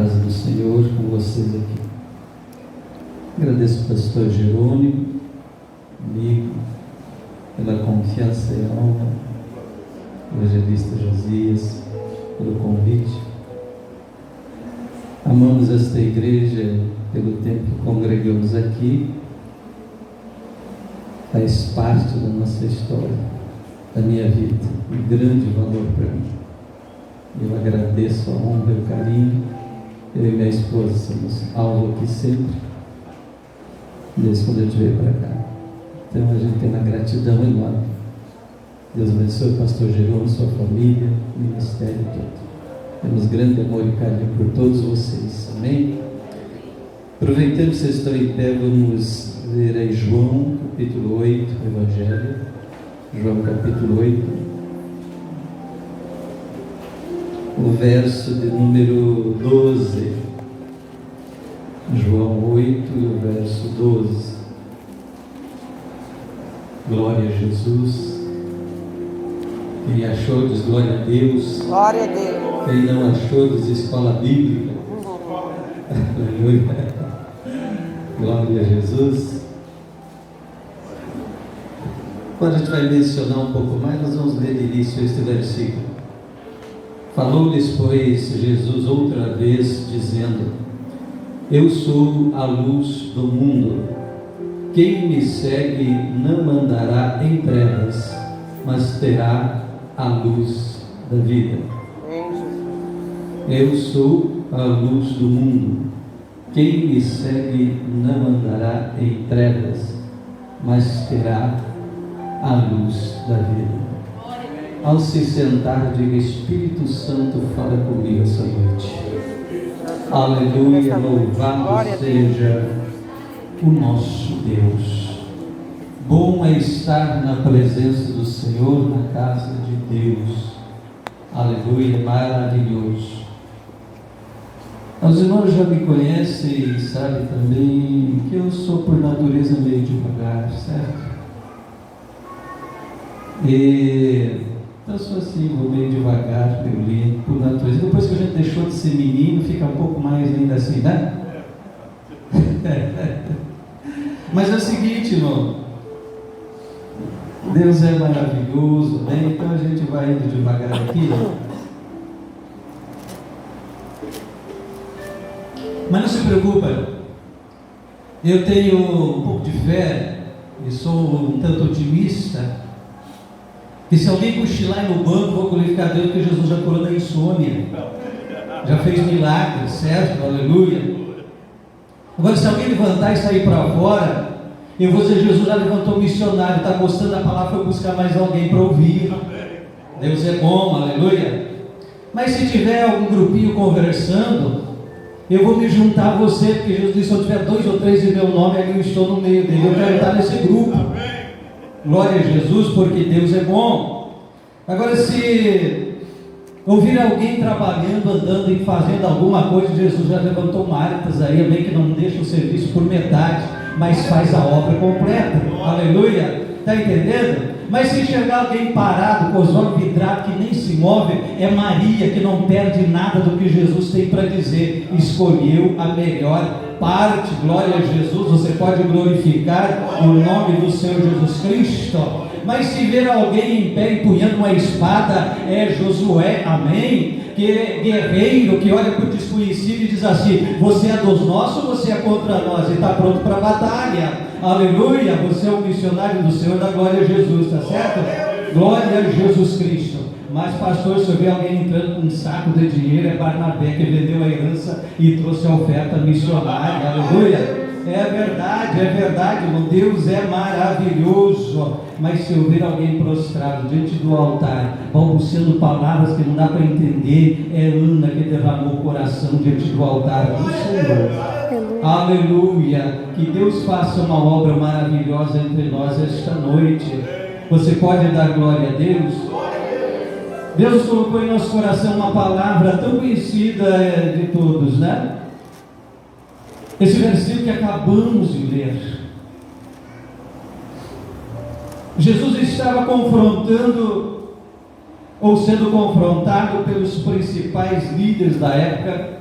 casa do Senhor com vocês aqui. Agradeço ao pastor Jerônimo, amigo, pela confiança e honra, o evangelista Josias, pelo convite. Amamos esta igreja pelo tempo que congregamos aqui, faz parte da nossa história, da minha vida, um grande valor para mim. Eu agradeço a honra e o carinho. Eu e minha esposa somos alvo aqui sempre, desde quando a gente veio para cá. Então a gente tem uma gratidão enorme. Deus abençoe o pastor Jerônimo, sua família, o ministério todo. Temos grande amor e carinho por todos vocês. Amém? Aproveitando que vocês estão em pé, vamos ler aí João, capítulo 8, o Evangelho. João, capítulo 8. O verso de número 12. João 8 e o verso 12. Glória a Jesus. Quem achou, diz glória a Deus. Glória a Deus. Quem não achou, diz escola bíblica. Aleluia. Glória a Jesus. Agora a gente vai mencionar um pouco mais, nós vamos ler de início este versículo. Falou-lhes, pois, Jesus outra vez, dizendo: Eu sou a luz do mundo. Quem me segue não andará em trevas, mas terá a luz da vida. Eu sou a luz do mundo. Quem me segue não andará em trevas, mas terá a luz da vida. Ao se sentar, diga: Espírito Santo, fala comigo essa noite. Aleluia, louvado seja o nosso Deus. Bom é estar na presença do Senhor, na casa de Deus. Aleluia, maravilhoso. Os irmãos já me conhecem e sabem também que eu sou por natureza meio devagar, certo? Então eu sou assim, vou meio devagar, meio lento, por natureza. Depois que a gente deixou de ser menino, fica um pouco mais ainda assim, né? Mas é o seguinte, irmão, Deus é maravilhoso, né? Então a gente vai indo devagar aqui. Mas não se preocupa, eu tenho um pouco de fé e sou um tanto otimista, que se alguém cochilar no banco, vou glorificar Deus, porque Jesus já curou da insônia, já fez milagres, certo? Aleluia. Agora, se alguém levantar e sair para fora, eu vou dizer: Jesus já levantou missionário, está gostando da palavra, foi buscar mais alguém para ouvir. Deus é bom, aleluia. Mas se tiver algum grupinho conversando, eu vou me juntar a você, porque Jesus disse: se eu tiver 2 ou 3 em meu nome, ali eu estou no meio dele. Eu quero estar nesse grupo. Glória a Jesus, porque Deus é bom. Agora, se ouvir alguém trabalhando, andando e fazendo alguma coisa, Jesus já levantou marcas aí, bem que não deixa o serviço por metade, mas faz a obra completa. Aleluia. Está entendendo? Mas se enxergar alguém parado, com os olhos vidrados, que nem se move, é Maria, que não perde nada do que Jesus tem para dizer. Escolheu a melhor parte. Glória a Jesus. Você pode glorificar o nome do Senhor Jesus Cristo. Mas se ver alguém em pé empunhando uma espada, é Josué, amém? Que é guerreiro, que olha para o desconhecido e diz assim: você é dos nossos ou você é contra nós? E está pronto para a batalha. Aleluia. Você é um missionário do Senhor, da glória a Jesus, está certo? Glória a Jesus Cristo. Mas pastor, se eu ver alguém entrando com um saco de dinheiro, é Barnabé que vendeu a herança e trouxe a oferta missionária. Aleluia. É verdade, irmão. Deus é maravilhoso. Mas se eu ver alguém prostrado diante do altar, balbuciando palavras que não dá para entender, é Ana que derramou o coração diante do altar do Senhor. Aleluia. Que Deus faça uma obra maravilhosa entre nós esta noite. Você pode dar glória a Deus? Deus colocou em nosso coração uma palavra tão conhecida de todos, né? Esse versículo que acabamos de ler. Jesus estava confrontando, ou sendo confrontado pelos principais líderes da época,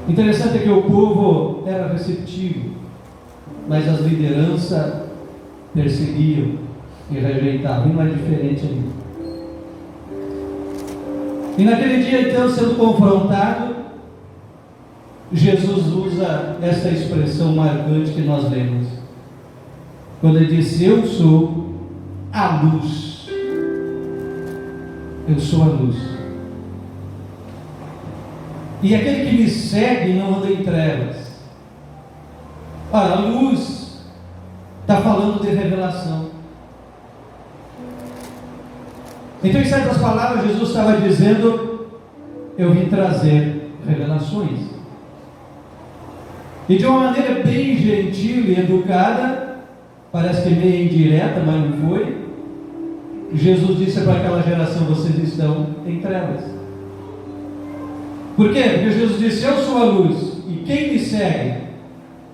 Interessante é que o povo era receptivo, mas as lideranças perseguiam e rejeitavam. Não é diferente ali. E naquele dia, então, sendo confrontado, Jesus usa essa expressão marcante que nós lemos, quando ele disse: eu sou a luz. Eu sou a luz. E aquele que me segue não anda em trevas. Ora, a luz está falando de revelação. Então, em certas palavras, Jesus estava dizendo: eu vim trazer revelações. E de uma maneira bem gentil e educada, parece que meio indireta, mas não foi, Jesus disse para aquela geração: vocês estão em trevas. Por quê? Porque Jesus disse: eu sou a luz, e quem me segue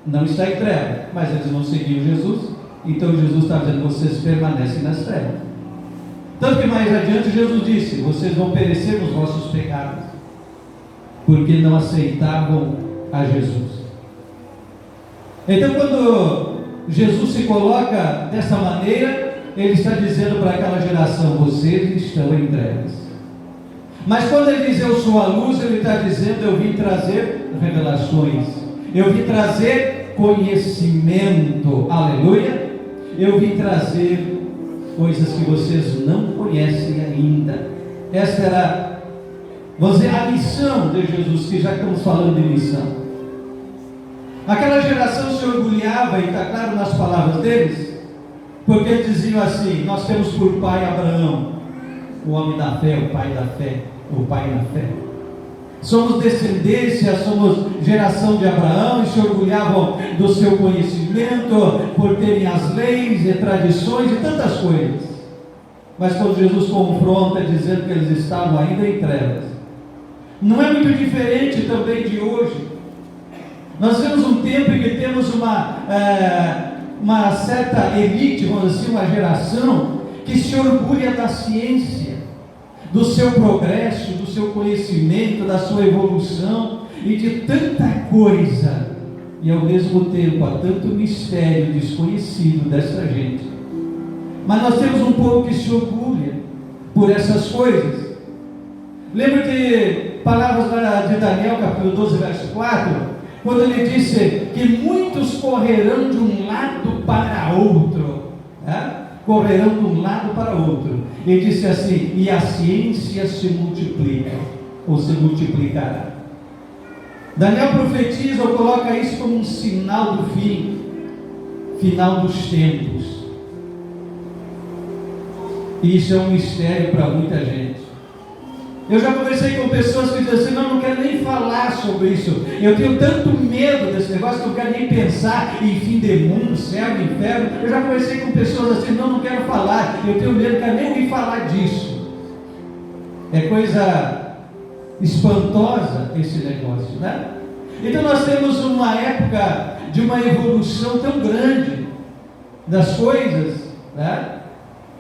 não está em trevas. Mas eles não seguiam Jesus, então Jesus está dizendo: vocês permanecem nas trevas. Tanto que mais adiante Jesus disse: vocês vão perecer nos vossos pecados, porque não aceitavam a Jesus. Então, quando Jesus se coloca dessa maneira, ele está dizendo para aquela geração: vocês estão em trevas. Mas quando ele diz: eu sou a luz, ele está dizendo: eu vim trazer revelações, eu vim trazer conhecimento, aleluia, eu vim trazer coisas que vocês não conhecem ainda. Esta era, vamos dizer, a missão de Jesus, que já estamos falando de missão. Aquela geração se orgulhava, e está claro nas palavras deles, porque eles diziam assim: nós temos por pai Abraão, o homem da fé, o pai da fé, o pai na fé. Somos descendência, somos geração de Abraão, e se orgulhavam do seu conhecimento, por terem as leis e tradições e tantas coisas. Mas quando Jesus confronta, dizendo que eles estavam ainda em trevas, não é muito diferente também de hoje. Nós temos um tempo em que temos uma certa elite, vamos dizer assim, uma geração que se orgulha da ciência, do seu progresso, do seu conhecimento, da sua evolução e de tanta coisa, e ao mesmo tempo há tanto mistério desconhecido dessa gente. Mas nós temos um povo que se orgulha por essas coisas. Lembra que palavras de Daniel, capítulo 12, verso 4, quando ele disse que muitos correrão de um lado para outro, né? Correrão de um lado para outro. Ele disse assim: e a ciência se multiplica, ou se multiplicará. Daniel profetiza ou coloca isso como um sinal do fim, final dos tempos. E isso é um mistério para muita gente. Eu já conversei com pessoas que dizem assim: não quero nem falar sobre isso, eu tenho tanto medo desse negócio que eu não quero nem pensar em fim de mundo, céu, inferno. Eu já conversei com pessoas assim: não quero falar, eu tenho medo, não quero nem ouvir falar disso. É coisa espantosa esse negócio, né? Então nós temos uma época de uma evolução tão grande das coisas, né?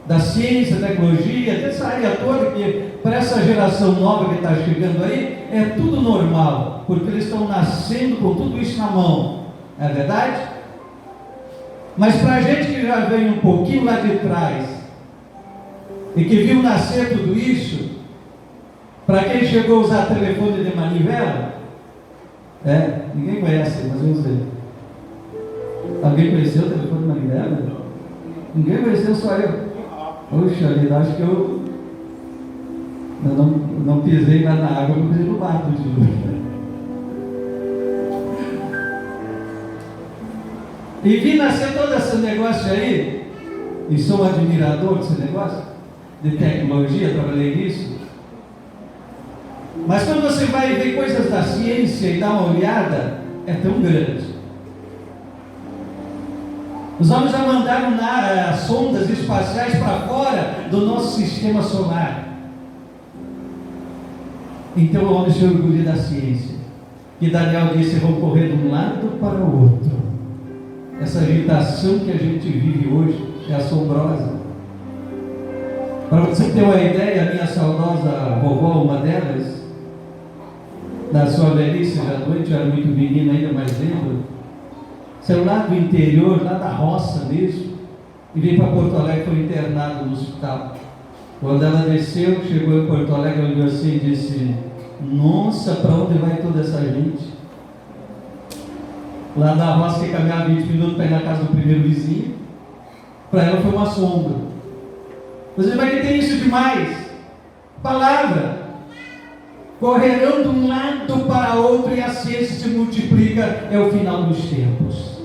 Da ciência, tecnologia, dessa área toda, que para essa geração nova que está chegando aí, é tudo normal, porque eles estão nascendo com tudo isso na mão, é verdade? Mas para a gente que já vem um pouquinho lá de trás, e que viu nascer tudo isso, para quem chegou a usar telefone de manivela, ninguém conhece, mas vamos ver. Alguém conheceu o telefone de manivela? Ninguém conheceu, só eu. Poxa vida, acho que eu não pisei na água, eu pisei no mato de novo. E vi nascer todo esse negócio aí, e sou um admirador desse negócio, de tecnologia, trabalhei nisso. Mas quando você vai ver coisas da ciência e dá uma olhada, é tão grande. Os homens já mandaram sondas espaciais para fora do nosso sistema solar. Então o homem se orgulha da ciência. E Daniel disse: vão correr de um lado para o outro. Essa agitação que a gente vive hoje é assombrosa. Para você ter uma ideia, a minha saudosa vovó, uma delas, na sua velhice, já doente, eu era muito menino ainda, mas lembro, saiu lá do interior, lá da roça mesmo, e veio para Porto Alegre, foi internado no hospital. Quando ela desceu, chegou em Porto Alegre, olhou assim e disse: nossa, para onde vai toda essa gente? Lá da roça, que caminhava 20 minutos para ir na casa do primeiro vizinho, para ela foi uma sombra. Você vai que tem isso demais. Palavra. Correrão de um lado para outro e a ciência se multiplica, é o final dos tempos.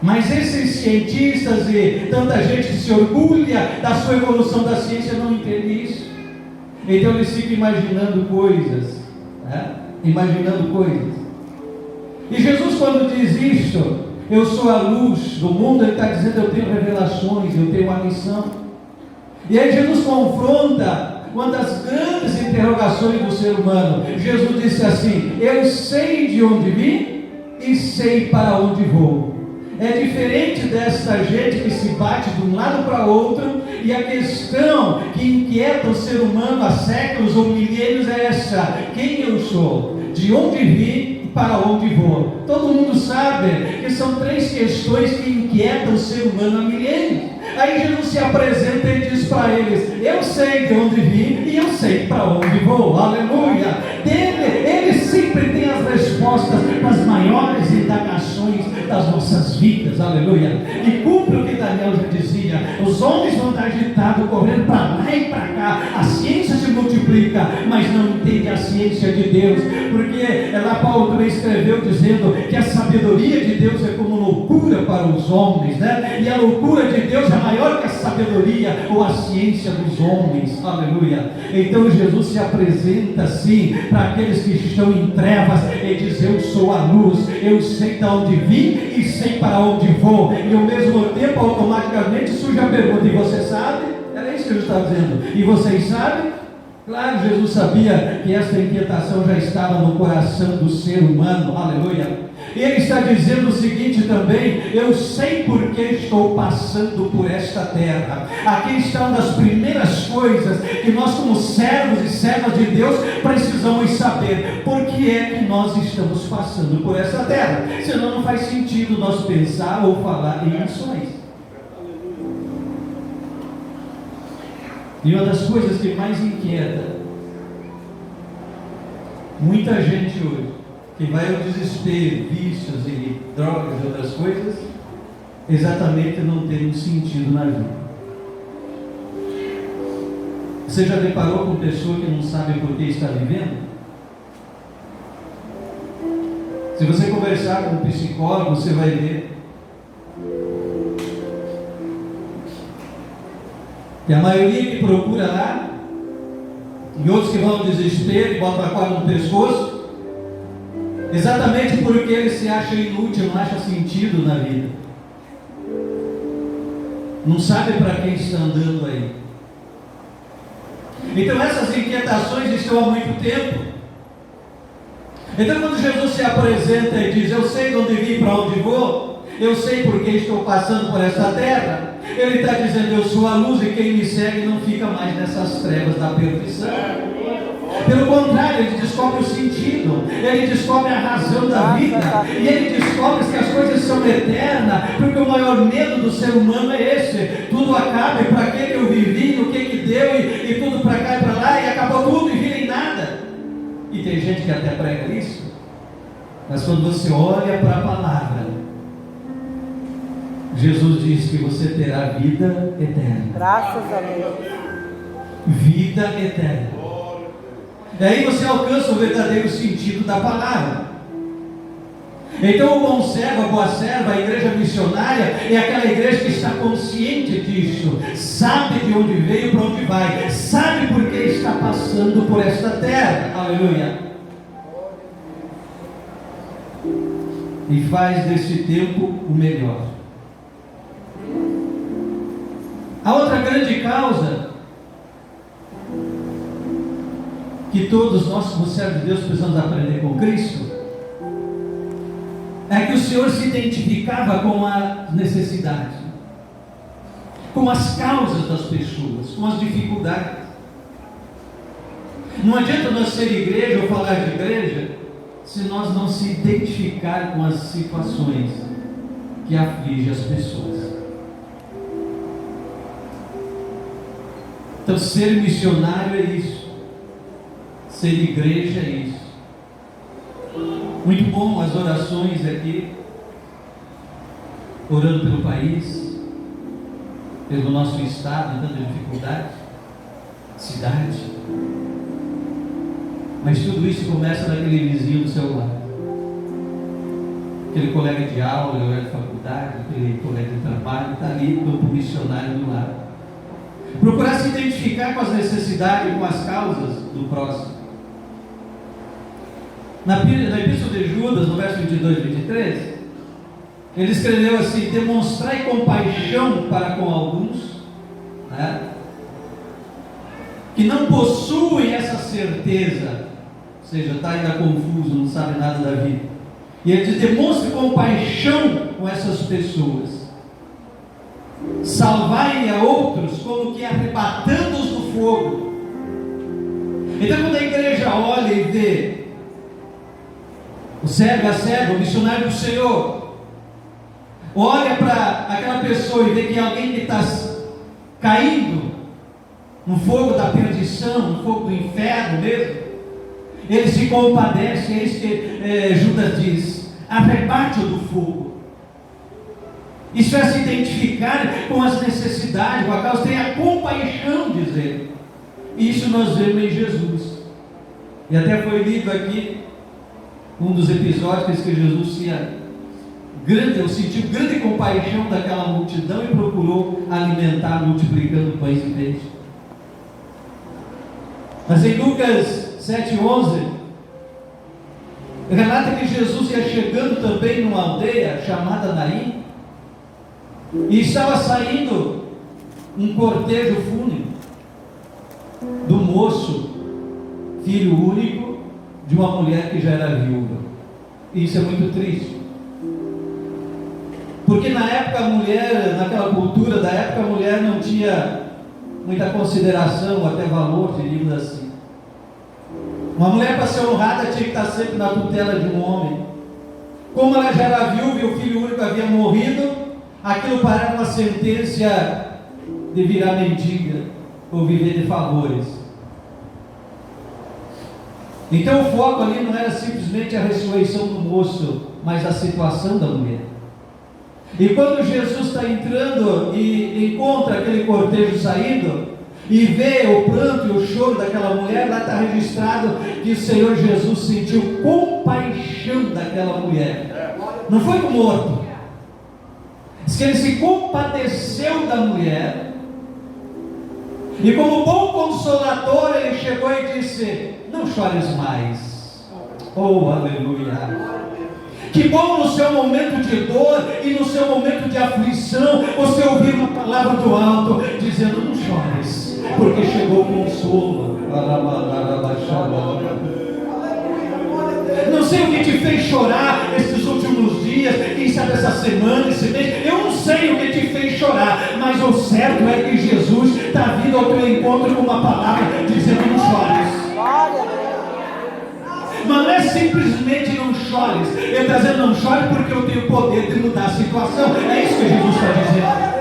Mas esses cientistas e tanta gente que se orgulha da sua evolução da ciência não entende isso. Então eles ficam imaginando coisas, né? Imaginando coisas. E Jesus, quando diz isto, eu sou a luz do mundo, ele está dizendo: eu tenho revelações, eu tenho uma missão. E aí Jesus confronta uma das grandes interrogações do ser humano. Jesus disse assim: eu sei de onde vim e sei para onde vou. É diferente desta gente que se bate de um lado para outro, e a questão que inquieta o ser humano há séculos ou milênios é essa: quem eu sou, de onde vim e para onde vou. Todo mundo sabe que são três questões que inquietam o ser humano há milênios. Aí Jesus se apresenta e diz para eles: eu sei de onde vim e eu sei para onde vou. Aleluia! Ele sempre tem as respostas das maiores indagações das nossas vidas. Aleluia! E cumpre o que Daniel já dizia: os homens vão estar agitados, correndo para lá e para cá. A ciência se multiplica, mas não entende a ciência de Deus, porque lá Paulo também escreveu dizendo que a sabedoria de Deus é como loucura para os homens, né? E a loucura de Deus é maior que a sabedoria ou a ciência dos homens. Aleluia! Então Jesus se apresenta assim para aqueles que estão em trevas e diz: eu sou a luz, eu sei de onde vim e sei para onde vou. E ao mesmo tempo, automaticamente surge a pergunta: e você sabe? Era isso que Jesus está dizendo. E vocês sabem? Claro, Jesus sabia que essa inquietação já estava no coração do ser humano. Aleluia! E ele está dizendo o seguinte também: eu sei por que estou passando por esta terra. Aqui está uma das primeiras coisas que nós, como servos e servas de Deus, precisamos saber: por que é que nós estamos passando por esta terra? Senão não faz sentido nós pensar ou falar em missões. E uma das coisas que mais inquieta muita gente hoje, que vai ao desespero, vícios e drogas e outras coisas, exatamente não ter um sentido na vida. Você já deparou com pessoa que não sabe por que está vivendo? Se você conversar com um psicólogo, você vai ver que a maioria que procura lá, e outros que vão ao desespero e botam a corda no pescoço, exatamente porque ele se acha inútil, não acha sentido na vida, não sabe para quem está andando aí. Então essas inquietações estão há muito tempo. Então quando Jesus se apresenta e diz: eu sei de onde vim e para onde vou, eu sei porque estou passando por essa terra, ele está dizendo: eu sou a luz e quem me segue não fica mais nessas trevas da perdição. Pelo contrário, ele descobre o sentido, ele descobre a razão da vida, e ele descobre que as coisas são eternas, porque o maior medo do ser humano é esse: tudo acaba, e para que eu vivi, no que deu, e tudo para cá e para lá, e acabou tudo e vira em nada. E tem gente que até prega isso, mas quando você olha para a palavra, Jesus diz que você terá vida eterna. Graças a Deus. Vida eterna. E aí você alcança o verdadeiro sentido da palavra. Então o bom servo, a boa serva, a igreja missionária é aquela igreja que está consciente disso, sabe de onde veio e para onde vai, sabe por que está passando por esta terra. Aleluia. E faz desse tempo o melhor. A outra grande causa que todos nós, como servos de Deus, precisamos aprender com Cristo, é que o Senhor se identificava com a necessidade, com as causas das pessoas, com as dificuldades. Não adianta nós ser igreja ou falar de igreja se nós não se identificar com as situações que afligem as pessoas. Então, ser missionário é isso. Ser igreja é isso. Muito bom as orações aqui, orando pelo país, pelo nosso estado, tanta dificuldade, cidade. Mas tudo isso começa naquele vizinho do seu lado, aquele colega de aula, colega de faculdade, aquele colega de trabalho, está ali como missionário do lado. Procurar se identificar com as necessidades, com as causas do próximo. Na Epístola de Judas, no verso 22 e 23, ele escreveu assim: demonstrai compaixão para com alguns, né, que não possuem essa certeza, ou seja, está ainda confuso, não sabe nada da vida. E ele diz: demonstre compaixão com essas pessoas, salvai a outros como que arrebatando-os do fogo. Então, quando a igreja olha e vê o servo, a serva, o missionário do Senhor, olha para aquela pessoa e vê que alguém que está caindo no fogo da perdição, no fogo do inferno mesmo, ele se compadece. É isso que Judas diz: arrebate-o do fogo. Isso é se identificar com as necessidades, com a causa, tem a compaixão, diz ele. Isso nós vemos em Jesus. E até foi lido aqui um dos episódios que Jesus sentiu grande compaixão daquela multidão e procurou alimentar, multiplicando pães e peixes. Mas em Lucas 7:11, relata que Jesus ia chegando também numa aldeia chamada Naim, e estava saindo um cortejo fúnebre do moço, filho único de uma mulher que já era viúva. E isso é muito triste, porque na época a mulher, naquela cultura da época, a mulher não tinha muita consideração, até valor, diríamos assim. Uma mulher, para ser honrada, tinha que estar sempre na tutela de um homem. Como ela já era viúva e o filho único havia morrido, aquilo para uma sentença de virar mendiga ou viver de favores. Então o foco ali não era simplesmente a ressurreição do moço, mas a situação da mulher. E quando Jesus está entrando e encontra aquele cortejo saindo, e vê o pranto e o choro daquela mulher, lá está registrado que o Senhor Jesus sentiu compaixão daquela mulher. Não foi com morto. Diz que ele se compadeceu da mulher, e como bom consolador ele chegou e disse: não chores mais. Oh, aleluia! Que bom no seu momento de dor e no seu momento de aflição você ouvir uma palavra do alto dizendo: não chores, porque chegou o consolo. Não sei o que te fez chorar esses últimos dias, quem sabe essa semana, esse mês, eu não sei o que te fez chorar, mas o certo é que Jesus está vindo ao teu encontro com uma palavra dizendo: não chores. Mas não é simplesmente não chores, ele está dizendo: não chore porque eu tenho o poder de mudar a situação. É isso que Jesus está dizendo.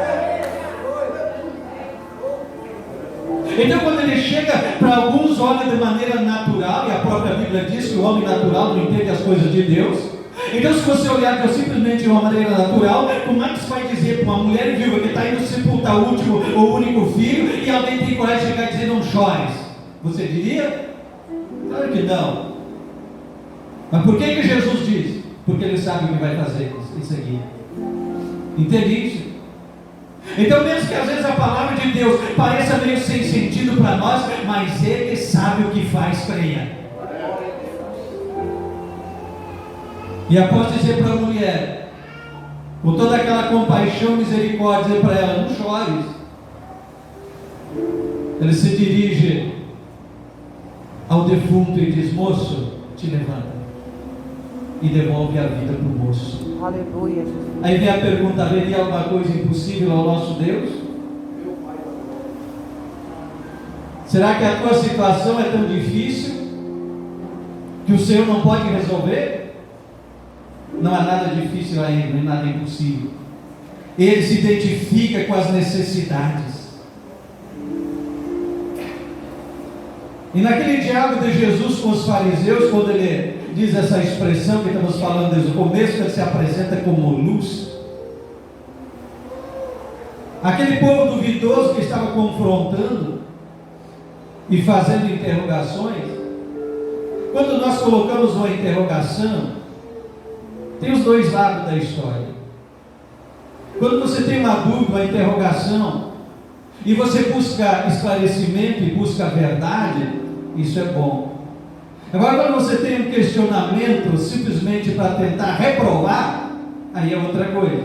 Então, quando ele chega, para alguns olha de maneira natural, e a própria Bíblia diz que o homem natural não entende as coisas de Deus. Então, se você olhar para simplesmente de uma maneira natural, como é que você vai dizer para uma mulher viúva que está indo sepultar o último ou único filho, e alguém tem coragem de chegar e dizer: não chores? Você diria? Claro que não. Mas por que Jesus diz? Porque ele sabe o que vai fazer isso aqui. Entende isso? Então, mesmo que às vezes a palavra de Deus pareça meio sem sentido para nós, mas ele sabe o que faz, creia. E após dizer para a mulher, com toda aquela compaixão e misericórdia, dizer para ela: não chores, ele se dirige ao defunto e diz: moço, te levanta, e devolve a vida para o moço. Aleluia, Jesus. Aí vem a pergunta: haveria alguma coisa impossível ao nosso Deus? Será que a tua situação é tão difícil que o Senhor não pode resolver? Não há nada difícil a Ele, nem nada impossível. Ele se identifica com as necessidades. E naquele diálogo de Jesus com os fariseus, quando ele diz essa expressão que estamos falando desde o começo, que ele se apresenta como luz, aquele povo duvidoso que estava confrontando e fazendo interrogações, quando nós colocamos uma interrogação, tem os dois lados da história. Quando você tem uma dúvida, uma interrogação, e você busca esclarecimento e busca a verdade, isso é bom. Agora, quando você tem um questionamento simplesmente para tentar reprovar, aí é outra coisa.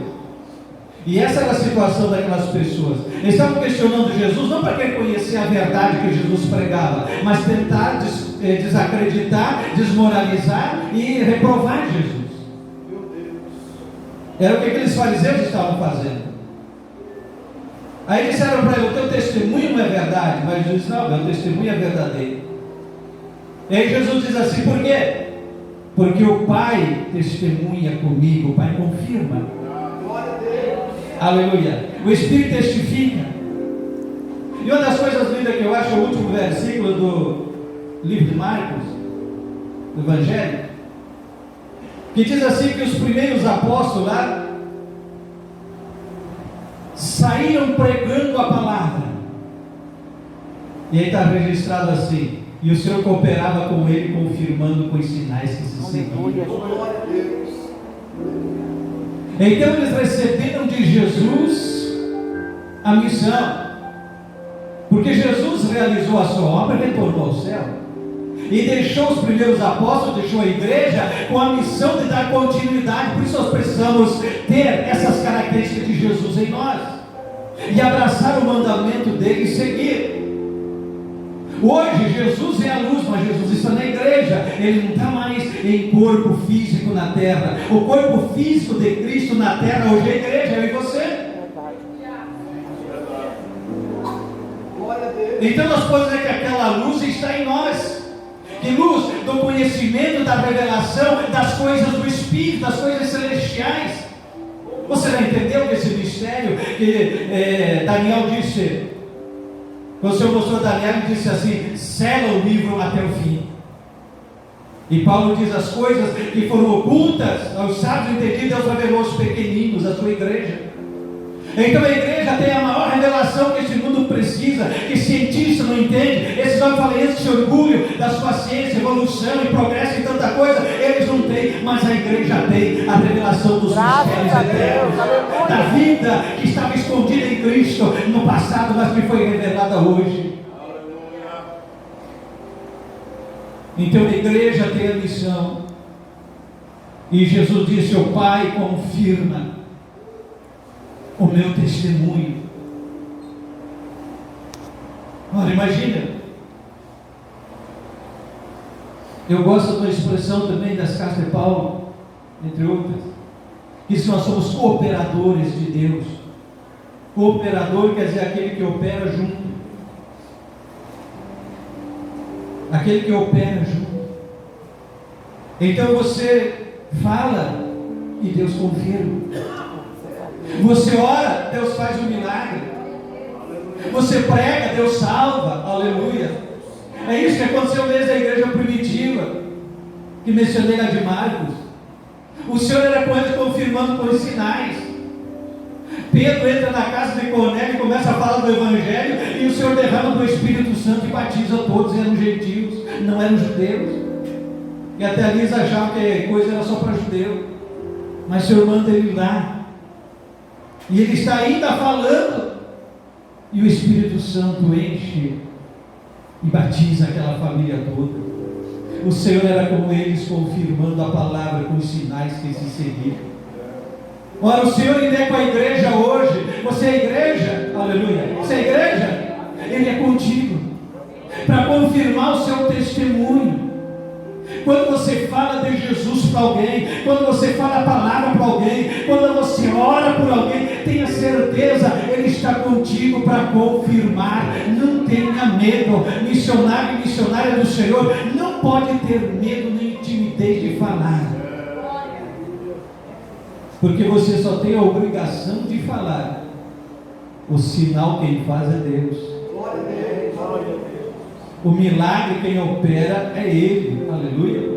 E essa era a situação daquelas pessoas. Eles estavam questionando Jesus não para querer conhecer a verdade que Jesus pregava, mas tentar desacreditar, desmoralizar e reprovar Jesus. Era o que aqueles fariseus estavam fazendo. Aí disseram para ele: o teu testemunho não é verdade. Mas Jesus disse: não, meu testemunho é verdadeiro. E aí Jesus diz assim: por quê? Porque o Pai testemunha comigo, o Pai confirma. Glória a Deus. Aleluia. O Espírito testifica. E uma das coisas lindas que eu acho é o último versículo do livro de Marcos, do Evangelho, que diz assim que os primeiros apóstolos lá saíram pregando a palavra. E aí está registrado assim: e o Senhor cooperava com ele, confirmando com os sinais que se seguiam. Então eles receberam de Jesus a missão, porque Jesus realizou a sua obra e retornou ao céu, e deixou os primeiros apóstolos, deixou a igreja com a missão de dar continuidade. Por isso nós precisamos ter essas características de Jesus em nós, e abraçar o mandamento dele e seguir. Hoje Jesus é a luz, mas Jesus está na igreja. Ele não está mais em corpo físico na terra. O corpo físico de Cristo na terra hoje é a igreja, eu e você. Então nós podemos dizer que aquela luz está em nós. Que luz do conhecimento, da revelação das coisas do Espírito, das coisas celestiais. Você já entendeu que esse mistério que Daniel disse? Quando o Senhor mostrou a Daniel, ele disse assim: sela o livro até o fim. E Paulo diz: as coisas que foram ocultas aos sábios entendidos, Deus revelou aos pequeninos, a sua igreja. Então a igreja tem a maior revelação que esse mundo precisa, que cientista não entende. Esses homens falam, que se orgulham da sua ciência, evolução e progresso e tanta coisa, eles não têm, mas a igreja tem a revelação dos mistérios eternos, da vida que estava escondida em Cristo no passado, mas que foi revelada hoje. Então a igreja tem a missão, e Jesus disse: o Pai confirma o meu testemunho. Ora, imagina. Eu gosto da expressão também das cartas de Paulo, entre outras, que nós somos cooperadores de Deus. Cooperador quer dizer aquele que opera junto, aquele que opera junto. Então você fala e Deus confirma. Você ora, Deus faz um milagre. Você prega, Deus salva. Aleluia. É isso que aconteceu desde a igreja primitiva, que mencionei lá de Marcos. O Senhor era com eles confirmando com os sinais. Pedro entra na casa de Cornélio e começa a falar do Evangelho, e o Senhor derrama do Espírito Santo e batiza todos. Eram gentios, não eram judeus. E até ali eles achavam que coisa era só para judeu, mas o Senhor manda ele lá. E ele está ainda falando, e o Espírito Santo enche e batiza aquela família toda. O Senhor era com eles, confirmando a palavra com os sinais que se seguiam. Ora, o Senhor ainda é com a igreja hoje. Você é igreja, aleluia. Você é igreja, Ele é contigo, para confirmar o seu testemunho. Quando você fala de Jesus para alguém, quando você fala a palavra para alguém, quando você ora por alguém, tenha certeza, Ele está contigo para confirmar. Não tenha medo. Missionário e missionária do Senhor não pode ter medo nem timidez de falar. Porque você só tem a obrigação de falar. O sinal quem faz é Deus. O milagre quem opera é Ele. Aleluia.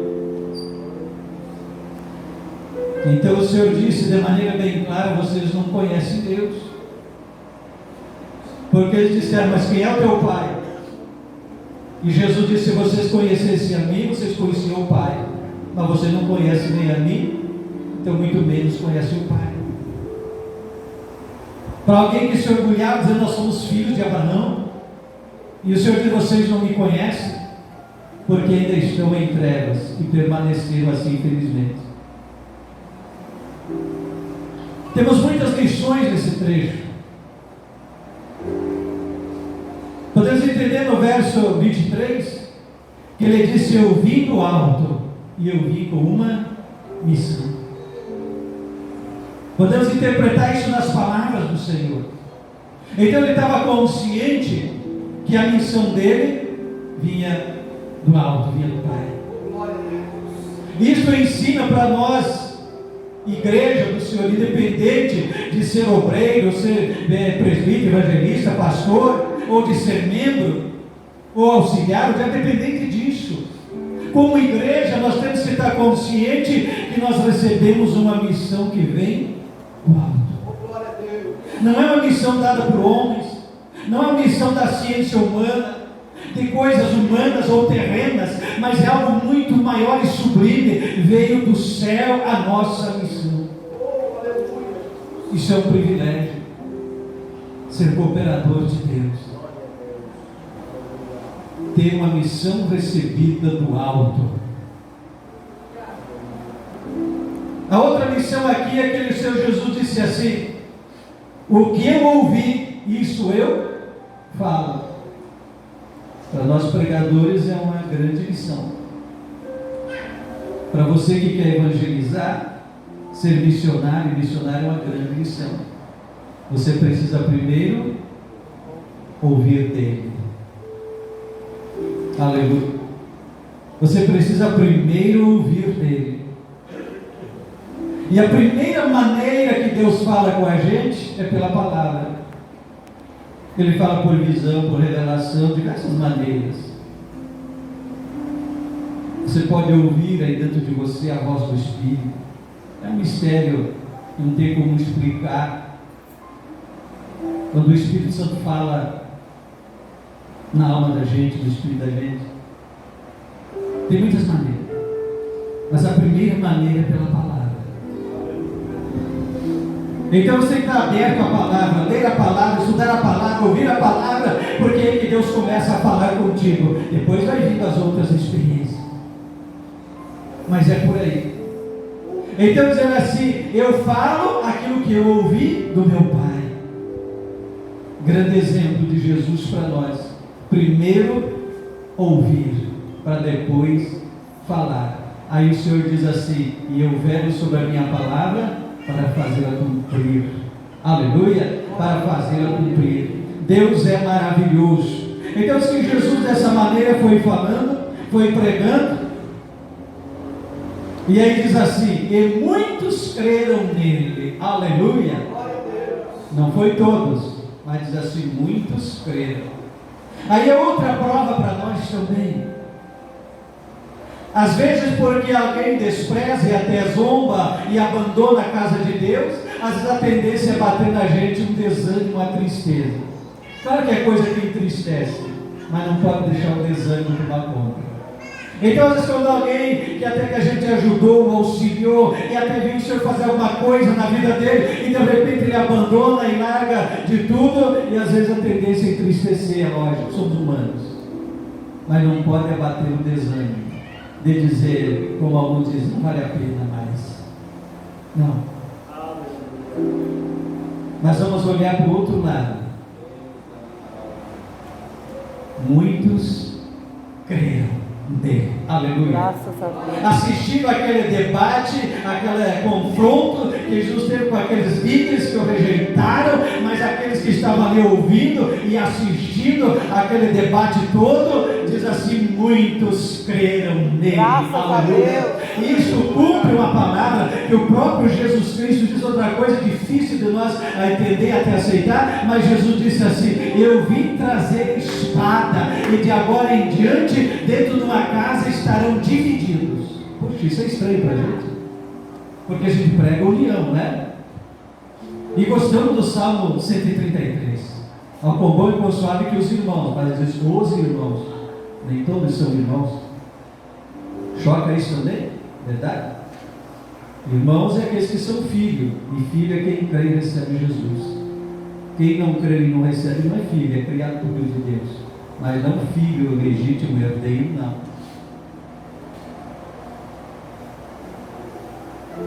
Então o Senhor disse de maneira bem clara: vocês não conhecem Deus. Porque eles disseram: mas quem é o teu pai? E Jesus disse: se vocês conhecessem a mim, vocês conheciam o Pai. Mas vocês não conhecem nem a mim, então muito menos conhecem o Pai. Para alguém que se orgulhar dizendo: nós somos filhos de Abraão, e o Senhor diz: vocês não me conhecem, porque ainda estão em trevas, e permaneceram assim, infelizmente. Temos muitas lições nesse trecho. Podemos entender no verso 23, que ele disse: eu vim do alto, e eu vim com uma missão. Podemos interpretar isso nas palavras do Senhor. Então ele estava consciente que a missão dele vinha do alto, vinha do Pai. Isso ensina para nós, igreja do Senhor, independente de ser obreiro, ser presbítero, evangelista, pastor, ou de ser membro, ou auxiliar, independente disso. Como igreja, nós temos que estar consciente que nós recebemos uma missão que vem do alto. Não é uma missão dada por homens, não é uma missão da ciência humana, de coisas humanas ou terrenas, mas é algo muito maior e sublime. Veio do céu a nossa missão. Isso é um privilégio, ser cooperador de Deus, ter uma missão recebida do alto. A outra missão aqui é que o Senhor Jesus disse assim: o que eu ouvi, isso eu falo. Para nós pregadores é uma grande missão. Para você que quer evangelizar, ser missionário e missionário é uma grande missão. Você precisa primeiro ouvir dele. Aleluia. Você precisa primeiro ouvir dele. E a primeira maneira que Deus fala com a gente é pela palavra. Ele fala por visão, por revelação, de diversas maneiras. Você pode ouvir aí dentro de você a voz do Espírito. É um mistério que não tem como explicar. Quando o Espírito Santo fala na alma da gente, no Espírito da gente, tem muitas maneiras, mas a primeira maneira é pela palavra. Então você está aberto à palavra, ler a palavra, estudar a palavra, ouvir a palavra, porque é aí que Deus começa a falar contigo. Depois vai vindo as outras experiências, mas é por aí. Então dizendo assim: eu falo aquilo que eu ouvi do meu Pai. Grande exemplo de Jesus para nós. Primeiro ouvir, para depois falar. Aí o Senhor diz assim: e eu velo sobre a minha palavra para fazê-la cumprir. Aleluia, para fazê-la cumprir. Deus é maravilhoso. Então se Jesus dessa maneira foi falando, foi pregando, e aí diz assim: e muitos creram nele. Aleluia. Não foi todos, mas diz assim: muitos creram. Aí é outra prova para nós também. Às vezes, porque alguém despreza e até zomba e abandona a casa de Deus, às vezes a tendência é bater na gente um desânimo, uma tristeza. Claro que é coisa que entristece, mas não pode deixar o desânimo tomar conta. Então, às vezes, quando alguém que até que a gente ajudou, auxiliou, e até viu o Senhor fazer alguma coisa na vida dele, e de repente ele abandona e larga de tudo, e às vezes a tendência é entristecer, é lógico, somos humanos, mas não pode abater o desânimo de dizer, como alguns dizem, não vale a pena mais. Não. Nós vamos olhar para o outro lado. Muitos creram. nele. Aleluia. Graças a Deus. Assistindo aquele debate, aquele confronto que Jesus teve com aqueles líderes que o rejeitaram, mas aqueles que estavam ali ouvindo e assistindo aquele debate todo, diz assim: muitos creram nele. Graças Aleluia. a Deus. Isso cumpre uma palavra que o próprio Jesus Cristo diz. Outra coisa difícil de nós entender até aceitar, mas Jesus disse assim: eu vim trazer espada, e de agora em diante dentro de uma casa estarão divididos. Poxa, isso é estranho para a gente, porque a gente prega união, né? E gostamos do Salmo 133: ao quão bom e quão suave que os irmãos, mas diz os irmãos, nem todos são irmãos. Choca isso também? Verdade? Irmãos é aqueles que são filhos, e filho é quem crê e recebe Jesus. Quem não crê e não recebe não é filho, é criatura de Deus, mas não filho legítimo, herdeiro, não.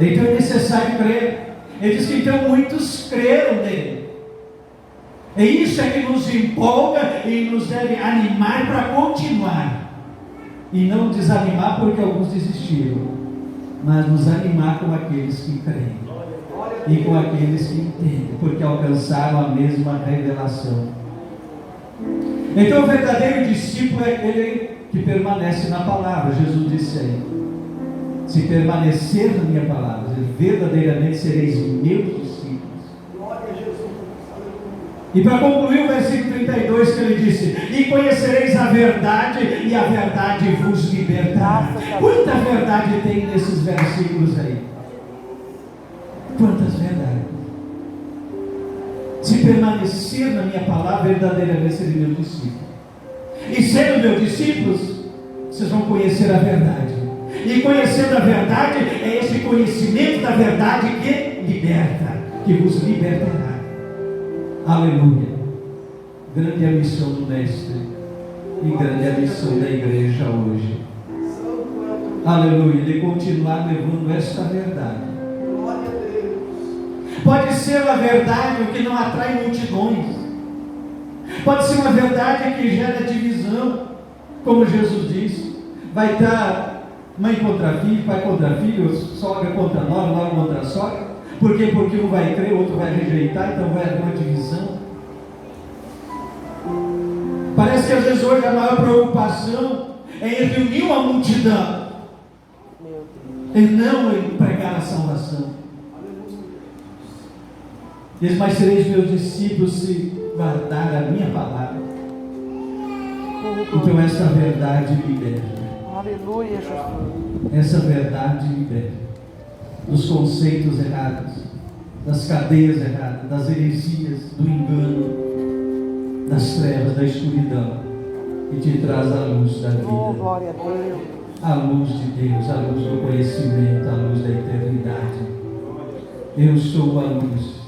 Então é necessário crer. Ele diz que então muitos creram nele. E isso é que nos empolga e nos deve animar para continuar, e não desanimar porque alguns desistiram, mas nos animar com aqueles que creem e com aqueles que entendem, porque alcançaram a mesma revelação. Então o verdadeiro discípulo é aquele que permanece na palavra. Jesus disse aí: se permanecer na minha palavra, verdadeiramente sereis meus discípulos. E para concluir o versículo 32 que ele disse: e conhecereis a verdade, e a verdade vos libertará. Quanta verdade tem nesses versículos aí? Quantas verdades? Se permanecer na minha palavra, verdadeiramente serei meu discípulo. E sendo meus discípulos, vocês vão conhecer a verdade. E conhecendo a verdade, é esse conhecimento da verdade que liberta, que vos libertará. Aleluia. Grande é a missão do Mestre, e grande é a missão da igreja hoje. Aleluia. De continuar levando esta verdade. Pode ser uma verdade que não atrai multidões, pode ser uma verdade que gera divisão, como Jesus disse. Vai estar mãe contra filho, pai contra filho, sogra contra nora, nora contra sogra. Por quê? Porque um vai crer, o outro vai rejeitar, então vai haver uma divisão. Parece que às vezes hoje a maior preocupação é em reunir uma multidão e não em pregar a salvação. Diz: mas sereis meus discípulos se guardar a minha palavra. Então essa verdade liberta. Aleluia, Jesus. Essa verdade liberta dos conceitos errados, das cadeias erradas, das heresias, do engano, das trevas, da escuridão, e te traz a luz da vida. Oh, glória a Deus. A luz de Deus, a luz do conhecimento, a luz da eternidade. Eu sou a luz.